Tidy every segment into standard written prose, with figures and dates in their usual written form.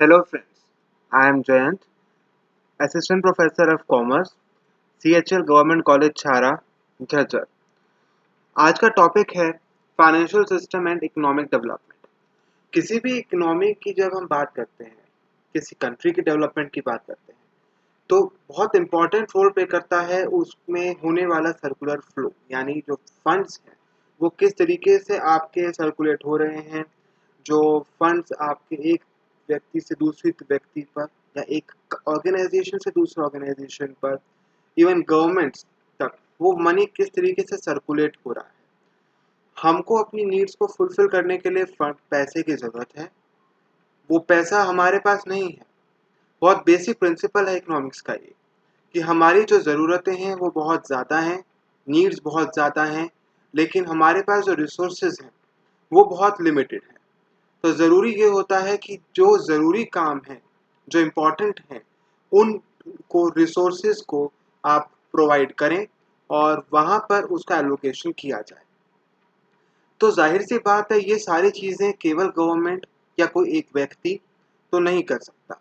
Hello friends, I am Jayant, Assistant Professor of Commerce, CHL Government College छारा झज्जर। आज का topic है financial system and economic development. किसी भी इकोनॉमी की जब हम बात करते हैं, किसी कंट्री की डेवलपमेंट की बात करते हैं, तो बहुत इम्पोर्टेंट रोल प्ले करता है उसमें होने वाला सर्कुलर फ्लो, यानी जो फंड्स हैं वो किस तरीके से आपके सर्कुलेट हो रहे हैं। जो फंड्स आपके एक व्यक्ति से दूसरे व्यक्ति पर या एक ऑर्गेनाइजेशन से दूसरे ऑर्गेनाइजेशन पर, इवन गवर्नमेंट्स तक, वो मनी किस तरीके से सर्कुलेट हो रहा है। हमको अपनी नीड्स को फुलफिल करने के लिए पैसे की ज़रूरत है। वो पैसा हमारे पास नहीं है। बहुत बेसिक प्रिंसिपल है इकोनॉमिक्स का ये, कि हमारी जो ज़रूरतें हैं वो बहुत ज़्यादा हैं, नीड्स बहुत ज़्यादा हैं, लेकिन हमारे पास जो रिसोर्सेज हैं वो बहुत लिमिटेड है। तो ज़रूरी ये होता है कि जो ज़रूरी काम है, जो इम्पोर्टेंट हैं, उन को रिसोर्सेज को आप प्रोवाइड करें और वहाँ पर उसका एलोकेशन किया जाए। तो जाहिर सी बात है, ये सारी चीज़ें केवल गवर्नमेंट या कोई एक व्यक्ति तो नहीं कर सकता।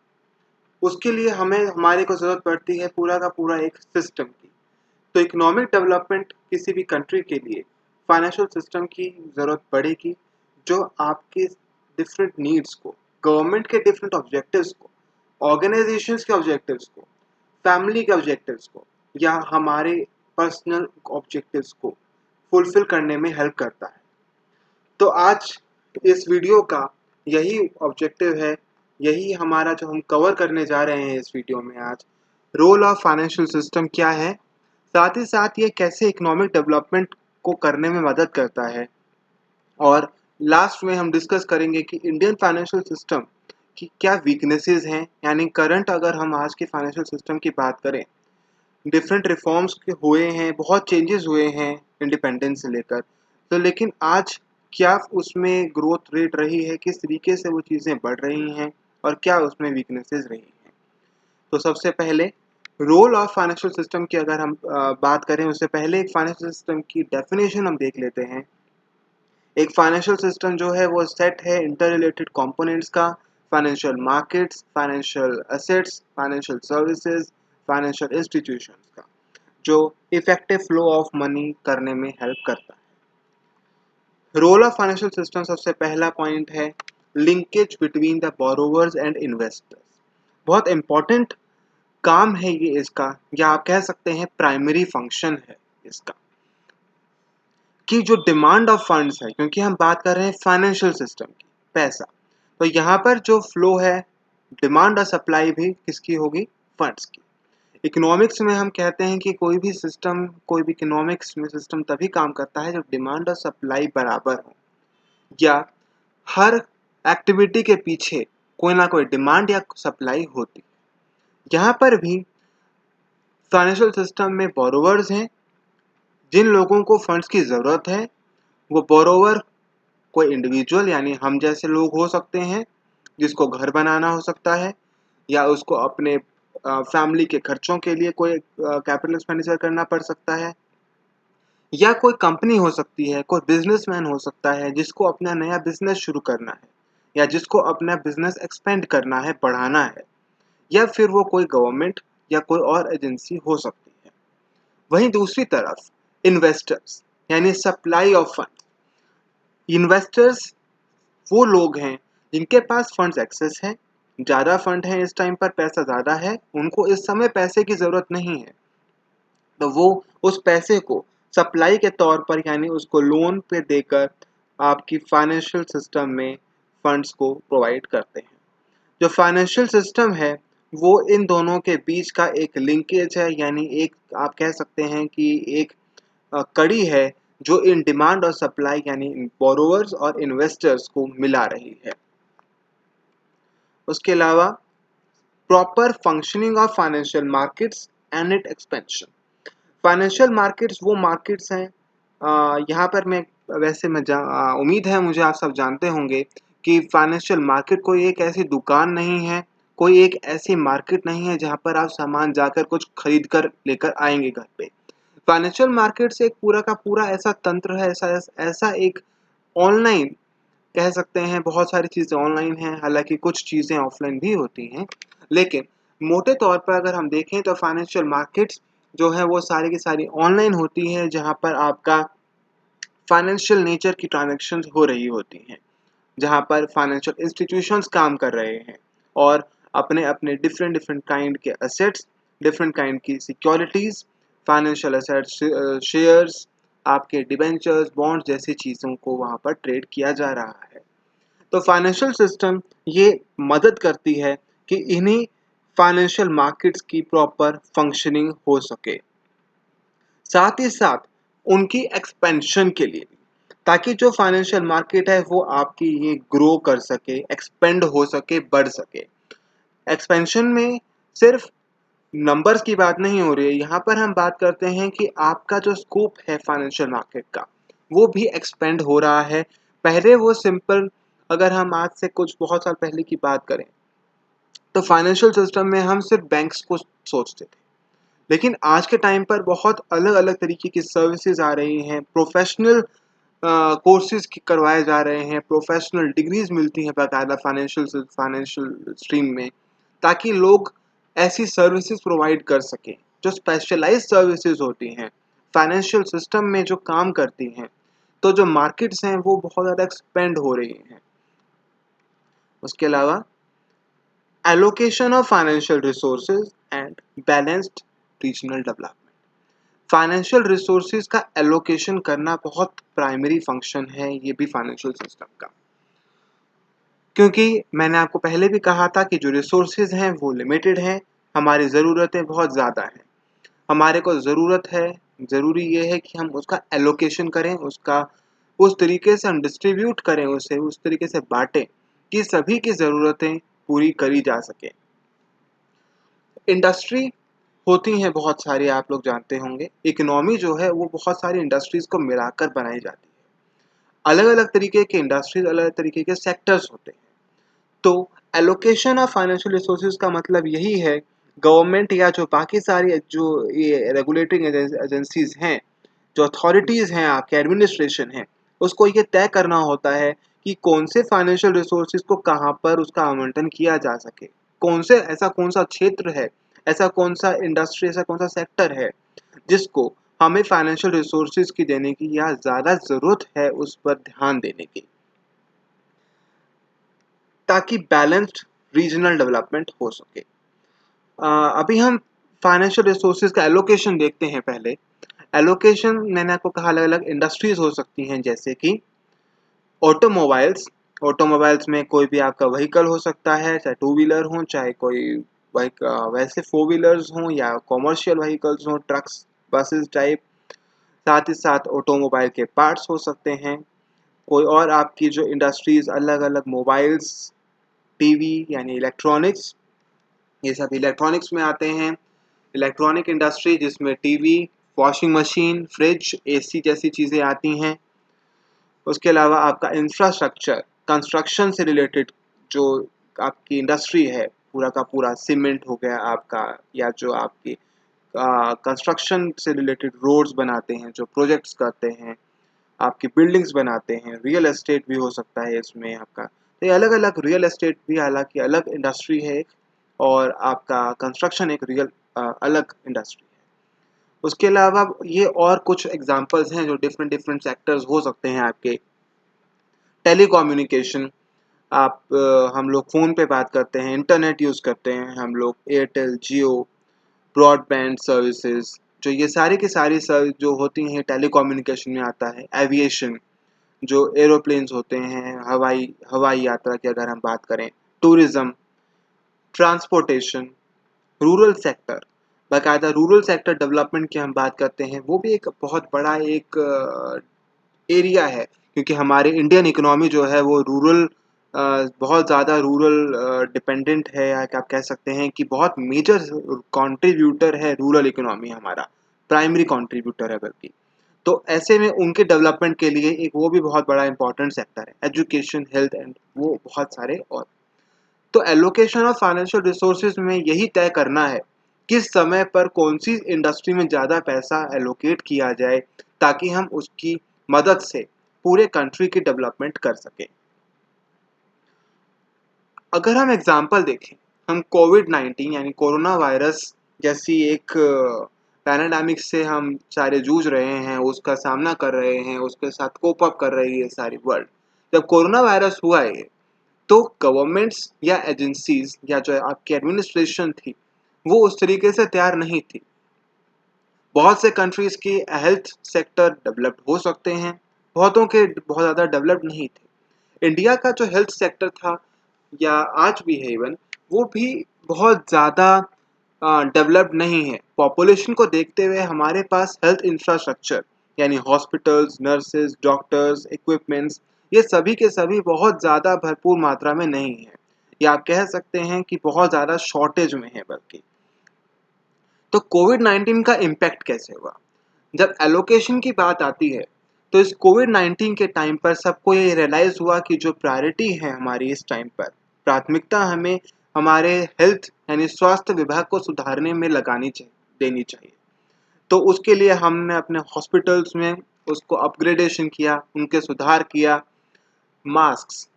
उसके लिए हमारे को ज़रूरत पड़ती है पूरा का पूरा एक सिस्टम की। तो इकोनॉमिक डेवलपमेंट किसी भी कंट्री के लिए फाइनेंशियल सिस्टम की ज़रूरत पड़ेगी, जो आपके डिफरेंट नीड्स को, गवर्नमेंट के डिफरेंट ऑब्जेक्टिव्स को, ऑर्गेनाइजेशंस के ऑब्जेक्टिव्स को, फैमिली के ऑब्जेक्टिव्स को या हमारे पर्सनल ऑब्जेक्टिव्स को फुलफिल करने में हेल्प करता है। तो आज इस वीडियो का यही ऑब्जेक्टिव है, यही हमारा जो हम कवर करने जा रहे हैं इस वीडियो में आज, रोल ऑफ फाइनेंशियल सिस्टम क्या है, साथ ही साथ ये कैसे इकोनॉमिक डेवलपमेंट को करने में मदद करता है। और लास्ट में हम डिस्कस करेंगे कि इंडियन फाइनेंशियल सिस्टम की क्या वीकनेसेस हैं, यानी करंट अगर हम आज के फाइनेंशियल सिस्टम की बात करें, डिफरेंट रिफॉर्म्स के हुए हैं, बहुत चेंजेस हुए हैं इंडिपेंडेंस से लेकर, तो लेकिन आज क्या उसमें ग्रोथ रेट रही है, किस तरीके से वो चीज़ें बढ़ रही हैं और क्या उसमें वीकनेसेस रही हैं। तो सबसे पहले रोल ऑफ फाइनेंशियल सिस्टम की अगर हम बात करें, उससे पहले एक फाइनेंशियल सिस्टम की डेफिनेशन हम देख लेते हैं। एक फाइनेंशियल सिस्टम जो है वो सेट है इंटर रिलेटेड कंपोनेंट्स का, financial markets, financial assets, financial services, financial institutions का, जो इफेक्टिव फ्लो ऑफ मनी करने में हेल्प करता है। रोल ऑफ फाइनेंशियल सिस्टम, सबसे पहला पॉइंट है linkage between the borrowers and investors. बहुत इंपॉर्टेंट काम है ये इसका, या आप कह सकते हैं प्राइमरी फंक्शन है इसका, कि जो डिमांड ऑफ फंड्स है, क्योंकि हम बात कर रहे हैं फाइनेंशियल सिस्टम की, पैसा, तो यहाँ पर जो फ्लो है, डिमांड और सप्लाई भी किसकी होगी, फंड्स की। इकोनॉमिक्स में हम कहते हैं कि कोई भी सिस्टम, कोई भी इकोनॉमिक्स में सिस्टम तभी काम करता है जब डिमांड और सप्लाई बराबर हो, या हर एक्टिविटी के पीछे कोई ना कोई डिमांड या सप्लाई होती है। यहाँ पर भी फाइनेंशियल सिस्टम में बोरोवर्स हैं, जिन लोगों को फंड्स की ज़रूरत है। वो बोरोवर कोई इंडिविजुअल यानी हम जैसे लोग हो सकते हैं, जिसको घर बनाना हो सकता है, या उसको अपने फैमिली के खर्चों के लिए कोई कैपिटल एक्सपेंडिचर करना पड़ सकता है, या कोई कंपनी हो सकती है, कोई बिजनेसमैन हो सकता है जिसको अपना नया बिजनेस शुरू करना है, या जिसको अपना बिजनेस एक्सपेंड करना है, बढ़ाना है, या फिर वो कोई गवर्नमेंट या कोई और एजेंसी हो सकती है। वहीं दूसरी तरफ इन्वेस्टर्स यानी सप्लाई ऑफ फंड, इन्वेस्टर्स वो लोग हैं जिनके पास फंड्स एक्सेस है, ज़्यादा फंड है, इस टाइम पर पैसा ज़्यादा है, उनको इस समय पैसे की ज़रूरत नहीं है, तो वो उस पैसे को सप्लाई के तौर पर, यानी उसको लोन पे देकर आपकी फाइनेंशियल सिस्टम में फंड्स को प्रोवाइड करते हैं। जो फाइनेंशियल सिस्टम है वो इन दोनों के बीच का एक लिंकेज है, यानी एक आप कह सकते हैं कि एक कड़ी है जो इन डिमांड और सप्लाई यानी बोरोवर्स और इन्वेस्टर्स को मिला रही है। उसके अलावा proper functioning of financial markets and it expansion. Financial markets वो मार्केट्स हैं, यहाँ पर मैं वैसे मैं उम्मीद है मुझे आप सब जानते होंगे कि फाइनेंशियल मार्केट कोई एक ऐसी दुकान नहीं है, कोई एक ऐसी मार्केट नहीं है जहाँ पर आप सामान जाकर कुछ खरीद कर लेकर आएंगे घर पे। फाइनेंशियल मार्केट्स एक पूरा का पूरा ऐसा तंत्र है, ऐसा ऐसा एक ऑनलाइन कह सकते हैं बहुत सारी चीज़ें ऑनलाइन हैं, हालाँकि कुछ चीज़ें ऑफ़लाइन भी होती हैं। लेकिन मोटे तौर पर अगर हम देखें तो फाइनेंशियल मार्केट्स जो है वो सारी की सारी ऑनलाइन होती हैं, जहाँ पर आपका फाइनेंशियल नेचर की ट्रांज़ैक्शंस हो रही होती हैं। जहाँ पर फाइनेंशियल इंस्टीट्यूशंस काम कर रहे हैं और अपने-अपने डिफरेंट काइंड के एसेट्स, डिफरेंट काइंड की सिक्योरिटीज़, फाइनेंशियल एसेट्स शेयर्स, आपके डिबेंचर्स, बॉन्ड्स जैसी चीज़ों को वहाँ पर ट्रेड किया जा रहा है। तो फाइनेंशियल सिस्टम ये मदद करती है कि इन्हीं फाइनेंशियल मार्केट्स की प्रॉपर फंक्शनिंग हो सके। साथ ही साथ उनकी एक्सपेंशन के लिए भी, ताकि जो फाइनेंशियल मार्केट है वो आपकी ये ग्रो कर सके, एक्सपेंड हो सके, बढ़ सके। एक्सपेंशन में सिर्फ नंबर्स की बात नहीं हो रही है, यहाँ पर हम बात करते हैं कि आपका जो स्कोप है फाइनेंशियल मार्केट का वो भी एक्सपेंड हो रहा है। पहले वो सिंपल, अगर हम आज से कुछ बहुत साल पहले की बात करें तो फाइनेंशियल सिस्टम में हम सिर्फ बैंक्स को सोचते थे, लेकिन आज के टाइम पर बहुत अलग-अलग तरीके की सर्विसेज आ रही हैं, प्रोफेशनल कोर्सेज करवाए जा रहे हैं, प्रोफेशनल डिग्रीज मिलती हैं बाकायदा फाइनेंशियल स्ट्रीम में, ताकि लोग ऐसी सर्विसेज प्रोवाइड कर सकें जो स्पेशलाइज्ड सर्विसेज होती हैं, फाइनेंशियल सिस्टम में जो काम करती हैं। तो जो मार्केट्स हैं वो बहुत ज़्यादा एक्सपेंड हो रही हैं। उसके अलावा allocation of financial resources and balanced regional development. Financial resources का एलोकेशन करना बहुत प्राइमरी फंक्शन है ये भी फाइनेंशियल सिस्टम का, क्योंकि मैंने आपको पहले भी कहा था कि जो रिसोर्सेज हैं वो लिमिटेड हैं, हमारी ज़रूरतें बहुत ज़्यादा हैं। हमारे को ज़रूरत है, ज़रूरी ये है कि हम उसका एलोकेशन करें, उसका उस तरीके से हम डिस्ट्रीब्यूट करें, उसे उस तरीके से बांटें कि सभी की ज़रूरतें पूरी करी जा सकें। इंडस्ट्री होती हैं बहुत सारी, आप लोग जानते होंगे। इकोनॉमी जो है वो बहुत सारी इंडस्ट्रीज़ को मिलाकर बनाई जाती है। अलग-अलग तरीके के इंडस्ट्रीज़, अलग-अलग तरीके के सेक्टर्स होते हैं। तो एलोकेशन ऑफ फाइनेंशियल रिसोर्सेज का मतलब यही है, गवर्नमेंट या जो बाकी सारी जो ये रेगुलेटिंग एजेंसीज हैं, जो अथॉरिटीज़ हैं, आपके एडमिनिस्ट्रेशन है, उसको ये तय करना होता है कि कौन से फाइनेंशियल रिसोर्सेज को कहाँ पर उसका आवंटन किया जा सके। कौन सा क्षेत्र है, ऐसा कौन सा इंडस्ट्री, ऐसा कौन सा सेक्टर है जिसको हमें फाइनेंशियल रिसोर्सेज की देने की या ज़्यादा ज़रूरत है उस पर ध्यान देने की, ताकि बैलेंस्ड रीजनल डेवलपमेंट हो सके। अभी हम फाइनेंशियल रिसोर्सेज का एलोकेशन देखते हैं। पहले एलोकेशन मैंने आपको कहा अलग अलग इंडस्ट्रीज हो सकती हैं, जैसे कि ऑटोमोबाइल्स। ऑटोमोबाइल्स में कोई भी आपका व्हीकल हो सकता है, चाहे टू व्हीलर हो, चाहे कोई वैसे फोर व्हीलर्स हों या कॉमर्शियल व्हीकल्स हों, ट्रक्स, बसेस टाइप। साथ ही साथ ऑटोमोबाइल के पार्ट्स हो सकते हैं। कोई और आपकी जो इंडस्ट्रीज अलग अलग मोबाइल्स, टीवी यानी इलेक्ट्रॉनिक्स, ये सब इलेक्ट्रॉनिक्स में आते हैं। इलेक्ट्रॉनिक इंडस्ट्री जिसमें TV, washing machine, fridge, AC जैसी चीज़ें आती हैं। उसके अलावा आपका इंफ्रास्ट्रक्चर, कंस्ट्रक्शन से रिलेटेड जो आपकी इंडस्ट्री है, पूरा का पूरा सीमेंट हो गया आपका, या जो आपकी कंस्ट्रक्शन से रिलेटेड रोड्स बनाते हैं, जो प्रोजेक्ट्स करते हैं, आपकी बिल्डिंग्स बनाते हैं, रियल एस्टेट भी हो सकता है इसमें आपका। तो ये अलग अलग, रियल एस्टेट भी हालांकि अलग इंडस्ट्री है और आपका कंस्ट्रक्शन एक रियल अलग इंडस्ट्री है। उसके अलावा ये और कुछ एग्जांपल्स हैं जो डिफरेंट डिफरेंट सेक्टर्स हो सकते हैं आपके। टेलीकम्युनिकेशन, हम लोग फ़ोन पे बात करते हैं, इंटरनेट यूज़ करते हैं हम लोग, एयरटेल, जियो, ब्रॉडबैंड सर्विसेज, जो ये सारी की सारी सर्विस जो होती हैं टेलीकम्युनिकेशन में आता है। एविएशन, जो एरोप्लेन्स होते हैं, हवाई हवाई यात्रा की अगर हम बात करें, टूरिज्म, ट्रांसपोर्टेशन, रूरल सेक्टर, बाकायदा रूरल सेक्टर डेवलपमेंट की हम बात करते हैं, वो भी एक बहुत बड़ा एक एरिया है, क्योंकि हमारे इंडियन इकोनॉमी जो है वो रूरल, बहुत ज़्यादा रूरल डिपेंडेंट है, या आप कह सकते हैं कि बहुत मेजर कंट्रीब्यूटर है रूरल इकोनॉमी हमारा, प्राइमरी कंट्रीब्यूटर है बल्कि। तो ऐसे में उनके डेवलपमेंट के लिए एक वो भी बहुत बड़ा इंपॉर्टेंट सेक्टर है, एजुकेशन, हेल्थ एंड वो बहुत सारे और। तो एलोकेशन ऑफ फाइनेंशियल रिसोर्सेज में यही तय करना है किस समय पर कौन सी इंडस्ट्री में ज़्यादा पैसा एलोकेट किया जाए, ताकि हम उसकी मदद से पूरे कंट्री की डेवलपमेंट कर सकें। अगर हम एग्जाम्पल देखें, हम कोविड-19 यानी कोरोना वायरस जैसी एक पैराडामिक से हम सारे जूझ रहे हैं, उसका सामना कर रहे हैं, उसके साथ कोप अप कर रही है सारी वर्ल्ड। जब कोरोना वायरस हुआ है, तो गवर्नमेंट्स या एजेंसीज या जो आपकी एडमिनिस्ट्रेशन थी, वो उस तरीके से तैयार नहीं थी। बहुत से कंट्रीज की हेल्थ सेक्टर डेवलप्ड हो सकते हैं, बहुतों के बहुत ज़्यादा डेवलप्ड नहीं थे। इंडिया का जो हेल्थ सेक्टर था, या आज भी है इवन, वो भी बहुत ज़्यादा डेवलप्ड नहीं है। पॉपुलेशन को देखते हुए हमारे पास हेल्थ इंफ्रास्ट्रक्चर यानी हॉस्पिटल्स, नर्सेज, डॉक्टर्स, इक्विपमेंट्स, ये सभी के सभी बहुत ज़्यादा भरपूर मात्रा में नहीं है, या आप कह सकते हैं कि बहुत ज़्यादा शॉर्टेज में है बल्कि। तो कोविड-19 का इम्पैक्ट कैसे हुआ? जब एलोकेशन की बात आती है, तो इस कोविड-19 के टाइम पर सबको ये रियलाइज़ हुआ कि जो प्रायोरिटी है हमारी इस टाइम पर, प्राथमिकता हमें हमारे हेल्थ यानी स्वास्थ्य विभाग को सुधारने में देनी चाहिए। तो उसके लिए हमने अपने हॉस्पिटल्स में उसको अपग्रेडेशन किया, उनके सुधार किया। मास्क्स,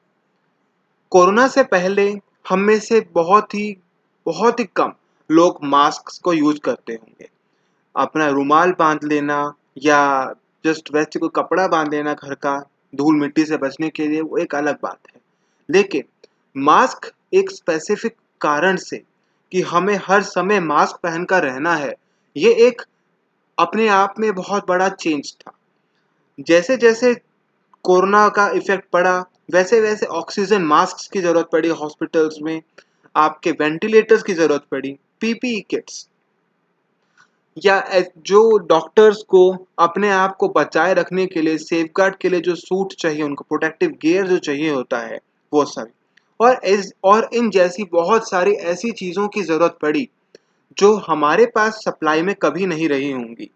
कोरोना से पहले हम में से बहुत ही कम लोग मास्क को यूज करते होंगे। अपना रुमाल बांध लेना या जस्ट वैसे कोई कपड़ा बांध लेना घर का धूल मिट्टी से बचने के लिए, वो एक अलग बात है। लेकिन मास्क एक स्पेसिफिक कारण से कि हमें हर समय मास्क पहनकर रहना है, ये एक अपने आप में बहुत बड़ा चेंज था। जैसे जैसे कोरोना का इफेक्ट पड़ा, वैसे वैसे ऑक्सीजन मास्क की जरूरत पड़ी हॉस्पिटल्स में, आपके वेंटिलेटर्स की जरूरत पड़ी, पीपीई किट्स, या जो डॉक्टर्स को अपने आप को बचाए रखने के लिए, सेफगार्ड के लिए जो सूट चाहिए, उनको प्रोटेक्टिव गियर जो चाहिए होता है, वो सब। और इन जैसी बहुत सारी ऐसी चीज़ों की ज़रूरत पड़ी जो हमारे पास सप्लाई में कभी नहीं रही होंगी।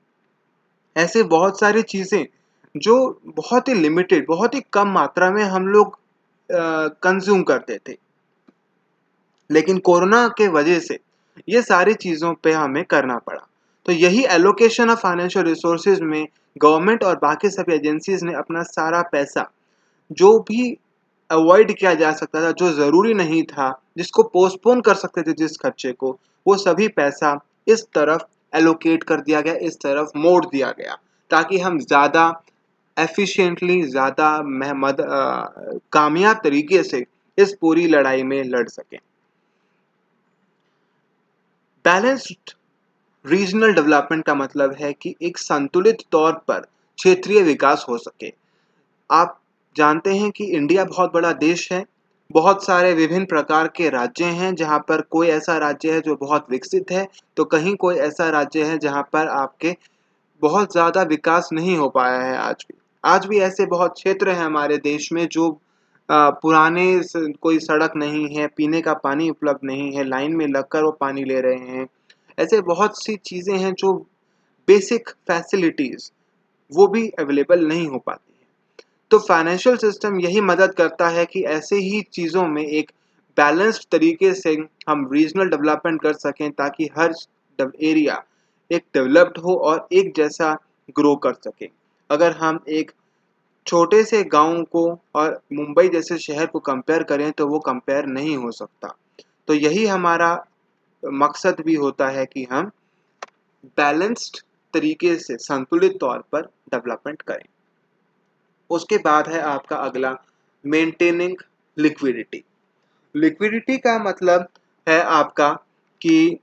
ऐसे बहुत सारी चीज़ें जो बहुत ही लिमिटेड, बहुत ही कम मात्रा में हम लोग कंज्यूम करते थे, लेकिन कोरोना के वजह से ये सारी चीज़ों पे हमें करना पड़ा। तो यही एलोकेशन ऑफ फाइनेंशियल रिसोर्सेज में गवर्नमेंट और बाकी सभी एजेंसीज ने अपना सारा पैसा, जो भी अवॉइड किया जा सकता था, जो ज़रूरी नहीं था, जिसको पोस्टपोन कर सकते थे जिस खर्चे को, वो सभी पैसा इस तरफ एलोकेट कर दिया गया, इस तरफ मोड़ दिया गया, ताकि हम ज़्यादा एफिशिएंटली, ज़्यादा कामयाब तरीके से इस पूरी लड़ाई में लड़ सकें। बैलेंस्ड रीजनल डेवलपमेंट का मतलब है कि एक संतुलित तौर पर क्षेत्रीय विकास हो सके। आप जानते हैं कि इंडिया बहुत बड़ा देश है, बहुत सारे विभिन्न प्रकार के राज्य हैं, जहाँ पर कोई ऐसा राज्य है जो बहुत विकसित है, तो कहीं कोई ऐसा राज्य है जहाँ पर आपके बहुत ज़्यादा विकास नहीं हो पाया है आज भी ऐसे बहुत क्षेत्र हैं हमारे देश में जो कोई सड़क नहीं है, पीने का पानी उपलब्ध नहीं है, लाइन में लगकर वो पानी ले रहे हैं। ऐसे बहुत सी चीज़ें हैं जो बेसिक फैसिलिटीज़ वो भी अवेलेबल नहीं हो पाती हैं। तो फाइनेंशियल सिस्टम यही मदद करता है कि ऐसे ही चीज़ों में एक बैलेंस्ड तरीके से हम रीजनल डेवलपमेंट कर सकें, ताकि हर एरिया एक डेवलप्ड हो और एक जैसा ग्रो कर सके। अगर हम एक छोटे से गांव को और मुंबई जैसे शहर को कंपेयर करें, तो वो कंपेयर नहीं हो सकता। तो यही हमारा मकसद भी होता है कि हम बैलेंस्ड तरीके से संतुलित तौर पर डेवलपमेंट करें। उसके बाद है आपका अगला, मेंटेनिंग लिक्विडिटी। लिक्विडिटी का मतलब है आपका कि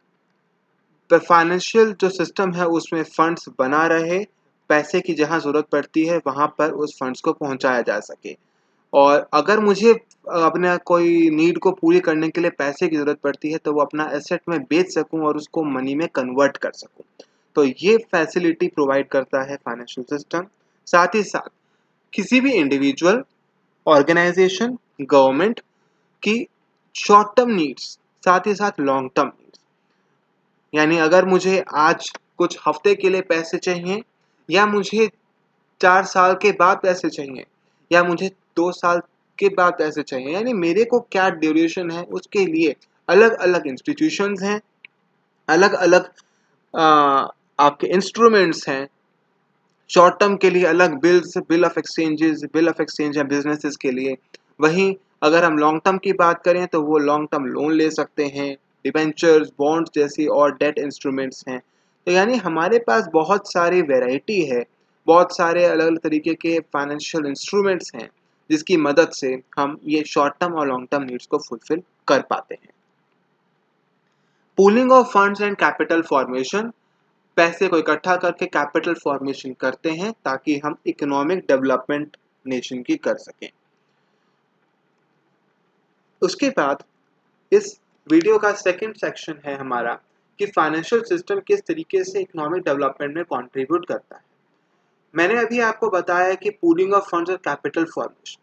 फाइनेंशियल जो सिस्टम है उसमें फंड्स बना रहे, पैसे की जहाँ ज़रूरत पड़ती है वहाँ पर उस फंड्स को पहुँचाया जा सके। और अगर मुझे अपने कोई नीड को पूरी करने के लिए पैसे की ज़रूरत पड़ती है, तो वो अपना एसेट में बेच सकूँ और उसको मनी में कन्वर्ट कर सकूँ। तो ये फैसिलिटी प्रोवाइड करता है फाइनेंशियल सिस्टम। साथ ही साथ किसी भी इंडिविजुअल, ऑर्गेनाइजेशन, गवर्नमेंट की शॉर्ट टर्म नीड्स, साथ ही साथ लॉन्ग टर्म नीड्स, यानी अगर मुझे आज कुछ हफ्ते के लिए पैसे चाहिए, या मुझे 4 साल के बाद पैसे चाहिए, या मुझे 2 साल के बाद पैसे चाहिए, यानी मेरे को क्या ड्यूरेशन है, उसके लिए अलग अलग इंस्टीट्यूशंस हैं, अलग अलग आपके इंस्ट्रूमेंट्स हैं। शॉर्ट टर्म के लिए अलग बिल ऑफ एक्सचेंज है बिजनेसेस के लिए, वहीं अगर हम लॉन्ग टर्म की बात करें तो वो लॉन्ग टर्म लोन ले सकते हैं, डिबेंचर्स, बॉन्ड्स जैसी और डेट इंस्ट्रूमेंट्स हैं। तो यानी हमारे पास बहुत सारी वैरायटी है, बहुत सारे अलग अलग तरीके के फाइनेंशियल इंस्ट्रूमेंट्स हैं जिसकी मदद से हम ये शॉर्ट टर्म और लॉन्ग टर्म नीड्स को फुलफिल कर पाते हैं। Pooling of funds and capital formation, पैसे को इकट्ठा करके कैपिटल फॉर्मेशन करते हैं ताकि हम इकोनॉमिक डेवलपमेंट नेशन की कर सकें। उसके बाद इस वीडियो का सेकंड सेक्शन है हमारा कि फाइनेंशियल सिस्टम किस तरीके से इकोनॉमिक डेवलपमेंट में कंट्रीब्यूट करता है। मैंने अभी आपको बताया कि पूलिंग ऑफ फंड्स और कैपिटल फॉर्मेशन।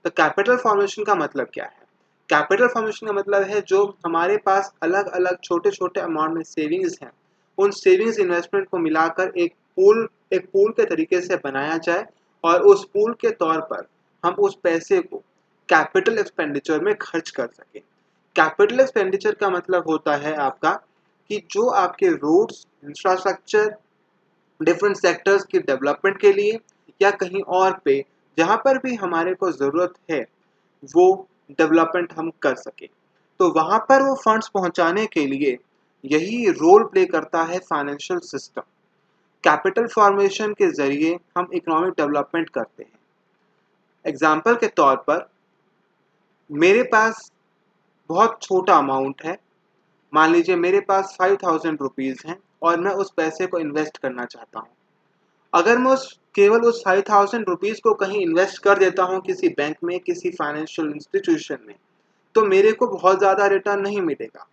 तो कैपिटल फॉर्मेशन का मतलब क्या है? कैपिटल फॉर्मेशन का मतलब है जो हमारे पास अलग अलग छोटे छोटे अमाउंट में सेविंग्स हैं, उन सेविंग्स इन्वेस्टमेंट को मिलाकर एक पूल के तरीके से बनाया जाए और उस पूल के तौर पर हम उस पैसे को कैपिटल एक्सपेंडिचर में खर्च कर सकें। कैपिटल एक्सपेंडिचर का मतलब होता है आपका कि जो आपके रोड्स, इंफ्रास्ट्रक्चर, डिफरेंट सेक्टर्स की डेवलपमेंट के लिए या कहीं और पे जहाँ पर भी हमारे को ज़रूरत है वो डेवलपमेंट हम कर सकें। तो वहाँ पर वो फंड्स पहुँचाने के लिए यही रोल प्ले करता है फाइनेंशियल सिस्टम। कैपिटल फॉर्मेशन के ज़रिए हम इकोनॉमिक डेवलपमेंट करते हैं। एग्जाम्पल के तौर पर मेरे पास बहुत छोटा अमाउंट है, मान लीजिए मेरे पास 5000 रुपीज़ हैं और मैं उस पैसे को इन्वेस्ट करना चाहता हूँ। अगर मैं केवल उस 5000 रुपीज़ को कहीं इन्वेस्ट कर देता हूँ किसी बैंक में, किसी फाइनेंशियल इंस्टीट्यूशन में, तो मेरे को बहुत ज़्यादा रिटर्न नहीं मिलेगा।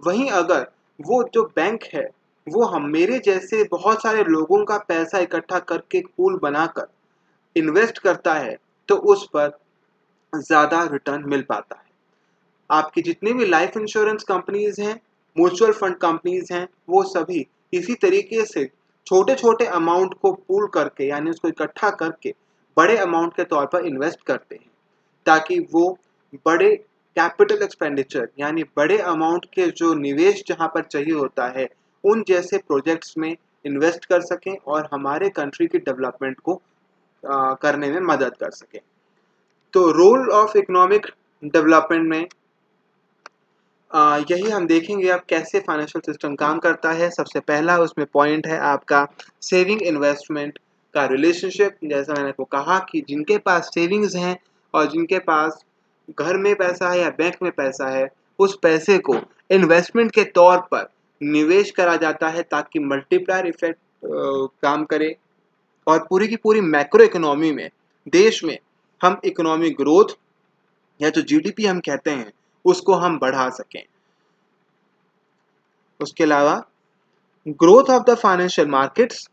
वहीं अगर वो जो बैंक है वो हम मेरे जैसे बहुत सारे लोगों का पैसा इकट्ठा करके एक पूल बनाकर इन्वेस्ट करता है तो उस पर ज़्यादा रिटर्न मिल पाता है। आपकी जितनी भी लाइफ इंश्योरेंस कंपनीज हैं, म्यूचुअल फंड कंपनीज हैं, वो सभी इसी तरीके से छोटे छोटे अमाउंट को पूल करके यानी उसको इकट्ठा करके बड़े अमाउंट के तौर पर इन्वेस्ट करते हैं ताकि वो बड़े कैपिटल एक्सपेंडिचर यानी बड़े अमाउंट के जो निवेश जहाँ पर चाहिए होता है उन जैसे प्रोजेक्ट्स में इन्वेस्ट कर सकें और हमारे कंट्री की डेवलपमेंट को करने में मदद कर सकें। तो रोल ऑफ इकोनॉमिक डेवलपमेंट में यही हम देखेंगे अब कैसे फाइनेंशियल सिस्टम काम करता है। सबसे पहला उसमें पॉइंट है आपका सेविंग इन्वेस्टमेंट का रिलेशनशिप। जैसा मैंने आपको कहा कि जिनके पास सेविंग्स हैं और जिनके पास घर में पैसा है या बैंक में पैसा है, उस पैसे को इन्वेस्टमेंट के तौर पर निवेश करा जाता है ताकि मल्टीप्लायर इफेक्ट काम करे और पूरी की पूरी मैक्रो इकोनॉमी में, देश में हम इकोनॉमिक ग्रोथ या जो जीडीपी हम कहते हैं उसको हम बढ़ा सकें। उसके अलावा growth of the financial markets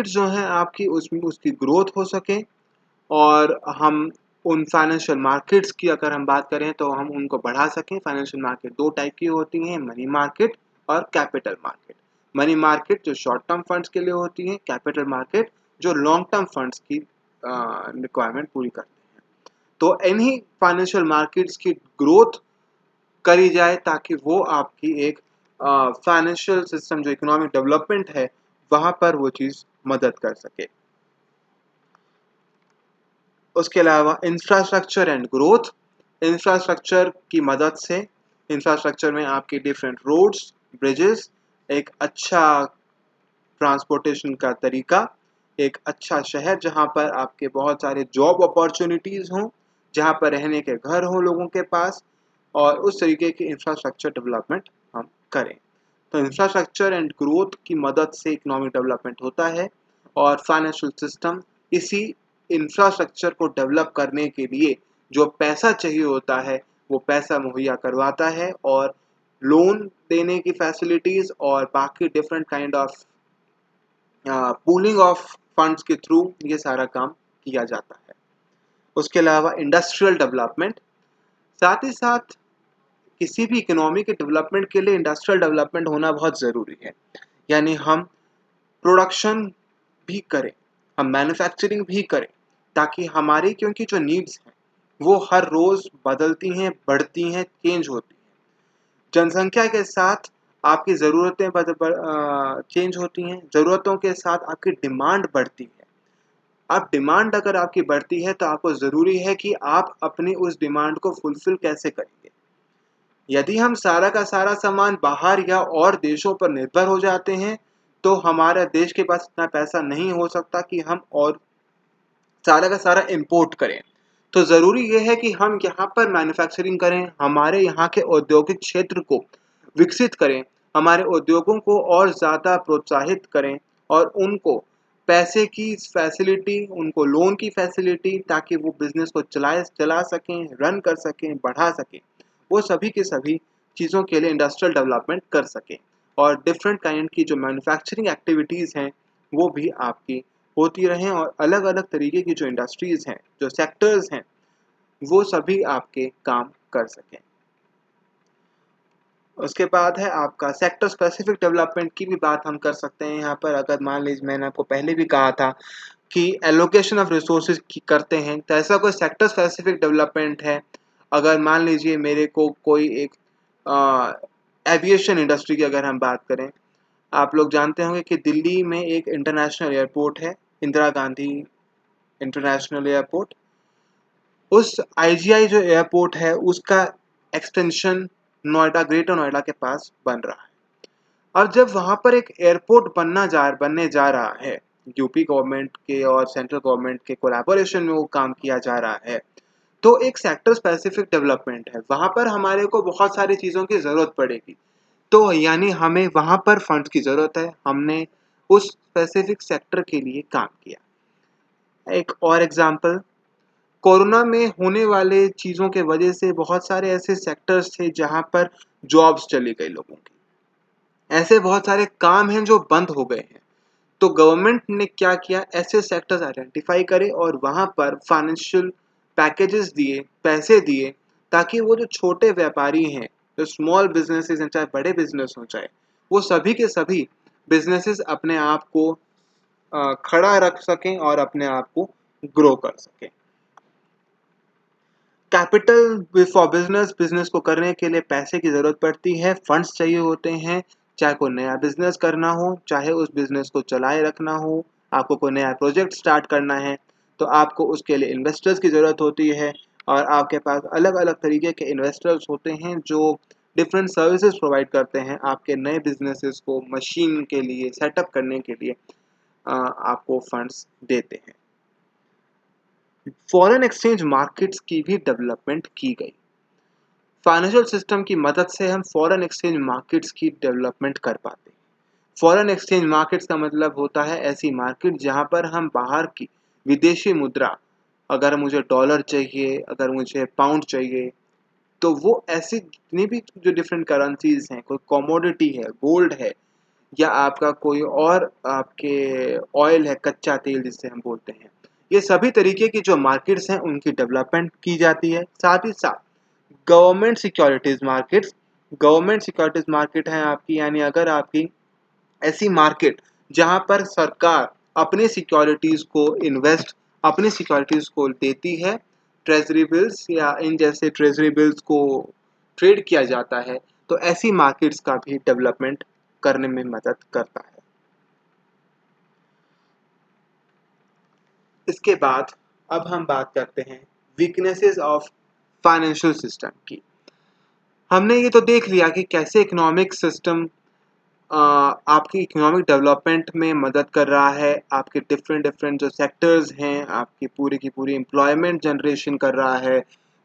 जो हैं आपकी उसमें उसकी ग्रोथ हो सके और हम उन फाइनेंशियल मार्केट्स की अगर हम बात करें तो हम उनको बढ़ा सकें। फाइनेंशियल मार्केट दो टाइप की होती हैं, मनी मार्केट और कैपिटल मार्केट। मनी मार्केट जो शॉर्ट टर्म फंड्स के लिए होती है, कैपिटल मार्केट जो लॉन्ग टर्म फंड्स की रिक्वायरमेंट पूरी करती है। तो इन्हीं फाइनेंशियल मार्केट्स की ग्रोथ करी जाए ताकि वो आपकी एक फाइनेंशियल सिस्टम जो इकोनॉमिक डेवलपमेंट है वहाँ पर वो चीज़ मदद कर सके। उसके अलावा इंफ्रास्ट्रक्चर एंड ग्रोथ, इंफ्रास्ट्रक्चर की मदद से, इंफ्रास्ट्रक्चर में आपके डिफरेंट रोड्स, ब्रिजेस, एक अच्छा ट्रांसपोर्टेशन का तरीका, एक अच्छा शहर जहाँ पर आपके बहुत सारे जॉब अपॉर्चुनिटीज़ हों, जहाँ पर रहने के घर हों लोगों के पास, और उस तरीके की इंफ्रास्ट्रक्चर डेवलपमेंट हम करें। तो इंफ्रास्ट्रक्चर एंड ग्रोथ की मदद से इकोनॉमिक डेवलपमेंट होता है और फाइनेंशियल सिस्टम इसी इंफ्रास्ट्रक्चर को डेवलप करने के लिए जो पैसा चाहिए होता है वो पैसा मुहैया करवाता है और लोन देने की फैसिलिटीज़ और बाकी different kind of pooling of funds के थ्रू ये सारा काम किया जाता है। उसके अलावा इंडस्ट्रियल डेवलपमेंट, साथ ही साथ किसी भी इकोनॉमी के डेवलपमेंट के लिए इंडस्ट्रियल डेवलपमेंट होना बहुत ज़रूरी है। यानी हम प्रोडक्शन भी करें, हम मैन्युफैक्चरिंग भी करें ताकि हमारी, क्योंकि जो नीड्स हैं वो हर रोज़ बदलती हैं, बढ़ती हैं, चेंज होती हैं। जनसंख्या के साथ आपकी ज़रूरतें चेंज होती हैं, ज़रूरतों के साथ आपकी डिमांड बढ़ती है। अब डिमांड अगर आपकी बढ़ती है तो आपको ज़रूरी है कि आप अपनी उस डिमांड को फुलफिल कैसे करेंगे। यदि हम सारा का सारा सामान बाहर या और देशों पर निर्भर हो जाते हैं तो हमारा देश के पास इतना पैसा नहीं हो सकता कि हम और सारा का सारा इंपोर्ट करें। तो ज़रूरी ये है कि हम यहाँ पर मैन्युफैक्चरिंग करें, हमारे यहाँ के औद्योगिक क्षेत्र को विकसित करें, हमारे उद्योगों को और ज़्यादा प्रोत्साहित करें और उनको पैसे की फैसिलिटी, उनको लोन की फैसिलिटी, ताकि वो बिज़नेस को चला सकें, रन कर सकें, बढ़ा सकें। वो सभी की सभी चीज़ों के लिए इंडस्ट्रियल डेवलपमेंट कर सकें और डिफरेंट काइंड की जो मैन्युफैक्चरिंग एक्टिविटीज़ हैं वो भी आपकी होती रहें और अलग अलग तरीके की जो इंडस्ट्रीज़ हैं, जो सेक्टर्स हैं, वो सभी आपके काम कर सकें। उसके बाद है आपका सेक्टर स्पेसिफिक डेवलपमेंट की भी बात हम कर सकते हैं यहाँ पर। अगर मान लीजिए मैंने आपको पहले भी कहा था कि एलोकेशन ऑफ रिसोर्सेज की करते हैं, तो ऐसा कोई सेक्टर स्पेसिफिक डेवलपमेंट है। अगर मान लीजिए मेरे को कोई एक एविएशन इंडस्ट्री की अगर हम बात करें, आप लोग जानते होंगे कि दिल्ली में एक इंटरनेशनल एयरपोर्ट है, इंदिरा गांधी इंटरनेशनल एयरपोर्ट। उस आईजीआई जो एयरपोर्ट है उसका एक्सटेंशन नोएडा, ग्रेटर नोएडा के पास बन रहा है। अब जब वहां पर एक एयरपोर्ट बनने जा रहा है, यूपी गवर्नमेंट के और सेंट्रल गवर्नमेंट के कोलैबोरेशन में वो काम किया जा रहा है, तो एक सेक्टर स्पेसिफिक डेवलपमेंट है। वहां पर हमारे को बहुत सारी चीज़ों की ज़रूरत पड़ेगी, तो यानी हमें वहां पर फंड की ज़रूरत है। हमने उस स्पेसिफिक सेक्टर के लिए काम किया। एक और एग्जांपल, कोरोना में होने वाले चीज़ों के वजह से बहुत सारे ऐसे सेक्टर्स थे जहां पर जॉब्स चली गई लोगों की। ऐसे बहुत सारे काम हैं जो बंद हो गए हैं। तो गवर्नमेंट ने क्या किया, ऐसे सेक्टर्स आइडेंटिफाई करे और वहां पर फाइनेंशियल पैकेजेस दिए, पैसे दिए, ताकि वो जो छोटे व्यापारी हैं, जो स्मॉल बिजनेसेस हैं, चाहे बड़े बिजनेस हो, चाहे वो सभी के सभी बिजनेसेस अपने आप को खड़ा रख सकें और अपने आप को ग्रो कर सकें। कैपिटल फॉर बिजनेस, बिजनेस को करने के लिए पैसे की ज़रूरत पड़ती है, फंड्स चाहिए होते हैं। चाहे कोई नया बिजनेस करना हो, चाहे उस बिजनेस को चलाए रखना हो, आपको कोई नया प्रोजेक्ट स्टार्ट करना है, तो आपको उसके लिए इन्वेस्टर्स की ज़रूरत होती है। और आपके पास अलग अलग तरीके के इन्वेस्टर्स होते हैं जो डिफरेंट सर्विसेज प्रोवाइड करते हैं आपके नए बिजनेसेस को मशीन के लिए सेटअप करने के लिए, आपको फंड्स देते हैं। फॉरेन एक्सचेंज मार्केट्स की भी डेवलपमेंट की गई। फाइनेंशियल सिस्टम की मदद से हम फॉरेन एक्सचेंज मार्केट्स की डेवलपमेंट कर पाते हैं। फॉरेन एक्सचेंज मार्केट्स का मतलब होता है ऐसी मार्केट जहां पर हम बाहर की विदेशी मुद्रा, अगर मुझे डॉलर चाहिए, अगर मुझे पाउंड चाहिए, तो वो ऐसी जितनी भी जो डिफरेंट करेंसीज हैं, कोई कमोडिटी है, गोल्ड है, या आपका कोई और आपके ऑयल है, कच्चा तेल जिसे हम बोलते हैं, ये सभी तरीके की जो मार्केट्स हैं उनकी डेवलपमेंट की जाती है। साथ ही साथ गवर्नमेंट सिक्योरिटीज मार्केट है आपकी, यानी अगर आपकी ऐसी मार्केट जहां पर सरकार अपनी सिक्योरिटीज को देती है, ट्रेजरी बिल्स या इन जैसे ट्रेजरी बिल्स को ट्रेड किया जाता है, तो ऐसी मार्केट्स का भी डेवलपमेंट करने में मदद करता है। इसके बाद अब हम बात करते हैं वीकनेसेस ऑफ फाइनेंशियल सिस्टम की। हमने ये तो देख लिया कि कैसे इकोनॉमिक सिस्टम आपकी इकोनॉमिक डेवलपमेंट में मदद कर रहा है, आपके डिफरेंट डिफरेंट जो सेक्टर्स हैं, आपकी पूरी की पूरी एम्प्लॉयमेंट जनरेशन कर रहा है,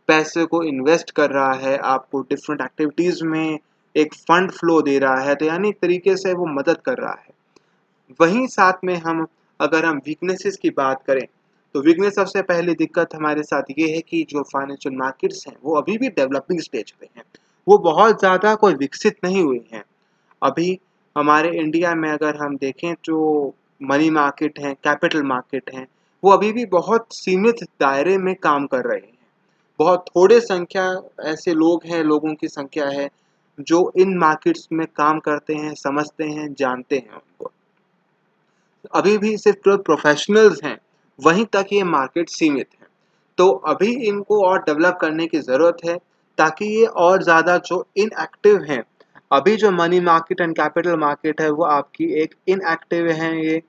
पैसे को इन्वेस्ट कर रहा है, आपको डिफरेंट एक्टिविटीज़ में एक फंड फ्लो दे रहा है, तो यानी एक तरीके से वो मदद कर रहा है। वहीं साथ में हम अगर हम वीकनेसेस की बात करें, तो वीकनेस सबसे पहली दिक्कत हमारे साथ ये है कि जो फाइनेंशियल मार्केट्स हैं वो अभी भी डेवलपिंग स्टेज पे हैं, वो बहुत ज़्यादा कोई विकसित नहीं हुई हैं। अभी हमारे इंडिया में अगर हम देखें तो मनी मार्केट हैं, कैपिटल मार्केट हैं, वो अभी भी बहुत सीमित दायरे में काम कर रहे हैं। बहुत थोड़े संख्या ऐसे लोग हैं, लोगों की संख्या है जो इन मार्केट्स में काम करते हैं, समझते हैं, जानते हैं उनको। अभी भी सिर्फ जो प्रोफेशनल्स हैं वहीं तक ये मार्केट सीमित है। तो अभी इनको और डेवलप करने की ज़रूरत है, ताकि ये और ज़्यादा जो इनएक्टिव हैं, अभी जो money market and capital market है वो आपकी एक इनएक्टिव है, ये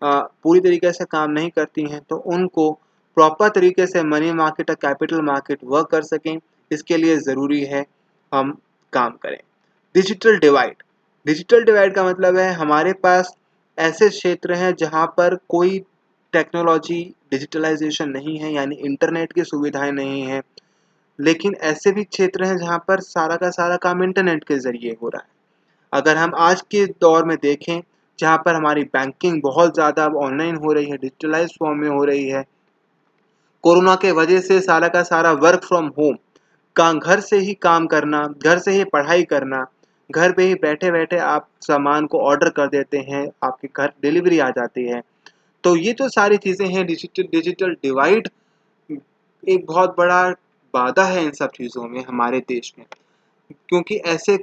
पूरी तरीके से काम नहीं करती हैं, तो उनको प्रॉपर तरीके से मनी मार्केट और कैपिटल मार्केट वर्क कर सकें, इसके लिए ज़रूरी है हम काम करें। डिजिटल डिवाइड का मतलब है हमारे पास ऐसे क्षेत्र हैं जहाँ पर कोई टेक्नोलॉजी डिजिटलाइजेशन नहीं है, यानी इंटरनेट की सुविधाएं नहीं हैं, लेकिन ऐसे भी क्षेत्र हैं जहाँ पर सारा का सारा काम इंटरनेट के ज़रिए हो रहा है। अगर हम आज के दौर में देखें जहाँ पर हमारी बैंकिंग बहुत ज़्यादा अब ऑनलाइन हो रही है, डिजिटलाइज फॉर्म में हो रही है, कोरोना के वजह से सारा का सारा वर्क फ्रॉम होम का घर से ही काम करना, घर से ही पढ़ाई करना, घर पे ही बैठे बैठे आप सामान को ऑर्डर कर देते हैं, आपके घर डिलीवरी आ जाती है। तो ये तो सारी चीज़ें हैं। डिजिटल डिवाइड एक बहुत बड़ा बाधा है इन सब चीज़ों में हमारे देश में, क्योंकि ऐसे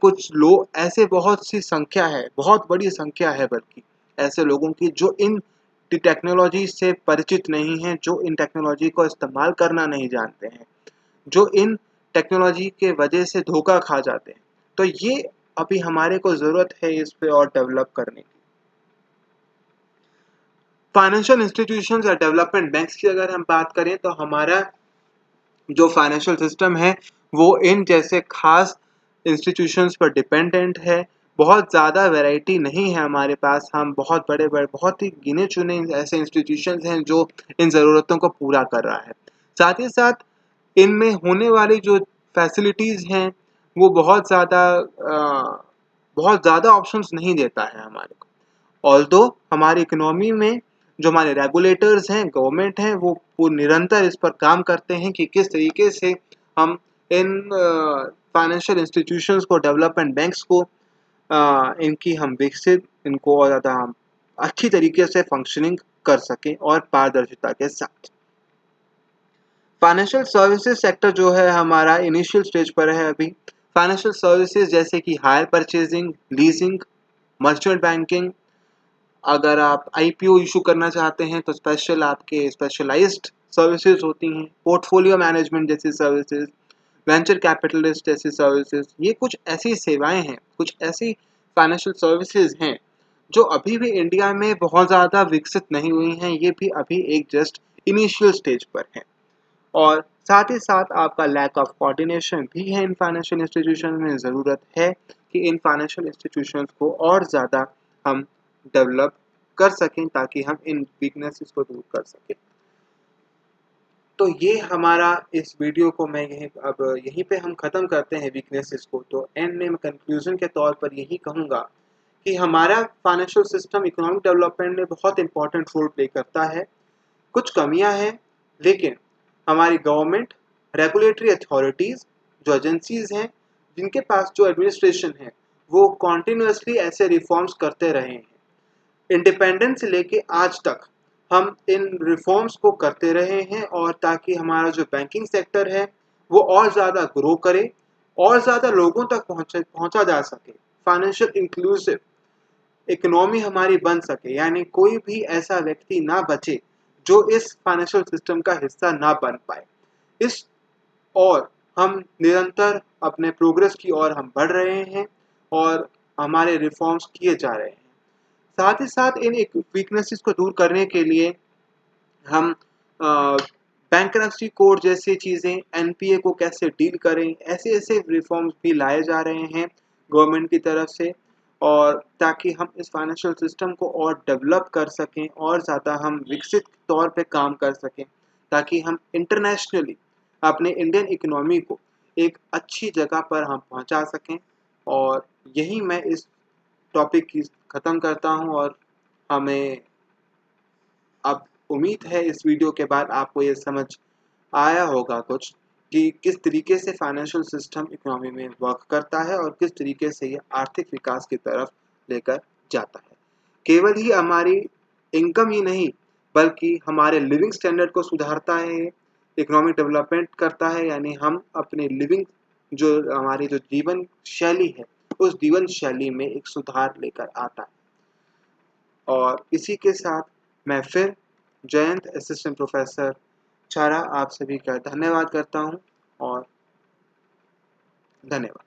बहुत सी संख्या है, बहुत बड़ी संख्या है बल्कि ऐसे लोगों की जो इन टेक्नोलॉजी से परिचित नहीं हैं, जो इन टेक्नोलॉजी को इस्तेमाल करना नहीं जानते हैं, जो इन टेक्नोलॉजी के वजह से धोखा खा जाते हैं। तो ये अभी हमारे को ज़रूरत है इस पे और डेवलप करने की। फाइनेंशियल इंस्टीट्यूशंस या डेवलपमेंट बैंक्स की अगर हम बात करें तो हमारा जो फाइनेंशियल सिस्टम है वो इन जैसे खास इंस्टीट्यूशंस पर डिपेंडेंट है। बहुत ज़्यादा वैरायटी नहीं है हमारे पास, हम बहुत ही गिने चुने ऐसे इंस्टीट्यूशंस हैं जो इन ज़रूरतों को पूरा कर रहा है। साथ ही साथ इनमें होने वाली जो फैसिलिटीज़ हैं वो बहुत ज़्यादा ऑप्शंस नहीं देता है हमारे को। ऑल्दो हमारी इकोनॉमी में जो हमारे रेगुलेटर्स हैं, गवर्नमेंट हैं, वो निरंतर इस पर काम करते हैं कि किस तरीके से हम इन फाइनेंशियल इंस्टीट्यूशंस को, डेवलपमेंट बैंक्स को, इनको और ज़्यादा हम अच्छी तरीके से फंक्शनिंग कर सकें और पारदर्शिता के साथ। फाइनेंशियल सर्विसेज सेक्टर जो है हमारा इनिशियल स्टेज पर है अभी। फाइनेंशियल सर्विसेज जैसे कि hire purchasing, leasing, merchant banking, अगर आप आईपीओ इशू करना चाहते हैं तो आपके स्पेशलाइज्ड सर्विसेज होती हैं, पोर्टफोलियो मैनेजमेंट जैसी सर्विसेज, वेंचर कैपिटलिस्ट जैसी सर्विसेज। ये कुछ ऐसी सेवाएं हैं, कुछ ऐसी फाइनेंशियल सर्विसेज हैं जो अभी भी इंडिया में बहुत ज़्यादा विकसित नहीं हुई हैं। ये भी अभी एक जस्ट इनिशियल स्टेज पर है। और साथ ही साथ आपका लैक ऑफ कोऑर्डिनेशन भी है इन फाइनेंशियल इंस्टीट्यूशन में। ज़रूरत है कि इन फाइनेंशियल इंस्टीट्यूशंस को और ज़्यादा हम डेवलप कर सकें ताकि हम इन वीकनेसेस को दूर कर सकें। तो ये हमारा इस वीडियो को मैं यहीं पे हम ख़त्म करते हैं वीकनेसेस को। तो एंड में मैं कंक्लूजन के तौर पर यही कहूँगा कि हमारा फाइनेंशियल सिस्टम इकोनॉमिक डेवलपमेंट में बहुत इंपॉर्टेंट रोल प्ले करता है। कुछ कमियां हैं, लेकिन हमारी गवर्नमेंट, रेगुलेटरी अथॉरिटीज़, जो एजेंसीज़ हैं, जिनके पास जो एडमिनिस्ट्रेशन है, वो कॉन्टिन्यूसली ऐसे रिफॉर्म्स करते रहे हैं। इंडिपेंडेंस से लेके आज तक हम इन रिफॉर्म्स को करते रहे हैं, और ताकि हमारा जो बैंकिंग सेक्टर है वो और ज़्यादा ग्रो करे, और ज़्यादा लोगों तक पहुंचा जा सके, फाइनेंशियल इंक्लूसिव इकोनॉमी हमारी बन सके, यानी कोई भी ऐसा व्यक्ति ना बचे जो इस फाइनेंशियल सिस्टम का हिस्सा ना बन पाए। इस और हम निरंतर अपने प्रोग्रेस की ओर हम बढ़ रहे हैं और हमारे रिफॉर्म्स किए जा रहे हैं। साथ ही साथ इन वीकनेसेस को दूर करने के लिए हम बैंक्रप्सी कोड जैसी चीज़ें, एनपीए को कैसे डील करें, ऐसे ऐसे रिफॉर्म्स भी लाए जा रहे हैं गवर्नमेंट की तरफ से, और ताकि हम इस फाइनेंशियल सिस्टम को और डेवलप कर सकें और ज़्यादा हम विकसित तौर पे काम कर सकें, ताकि हम इंटरनेशनली अपने इंडियन इकोनॉमी को एक अच्छी जगह पर हम पहुंचा सकें। और यही मैं इस टॉपिक की ख़त्म करता हूं, और हमें अब उम्मीद है इस वीडियो के बाद आपको ये समझ आया होगा कुछ कि किस तरीके से फाइनेंशियल सिस्टम इकोनॉमी में वर्क करता है और किस तरीके से ये आर्थिक विकास की तरफ लेकर जाता है। केवल ही हमारी इनकम ही नहीं, बल्कि हमारे लिविंग स्टैंडर्ड को सुधारता है, इकोनॉमिक डेवलपमेंट करता है, यानी हम अपने हमारी जो जीवन शैली है उस जीवन शैली में एक सुधार लेकर आता है। और इसी के साथ मैं फिर जयंत, असिस्टेंट प्रोफेसर छारा, आप सभी का धन्यवाद करता हूँ, और धन्यवाद।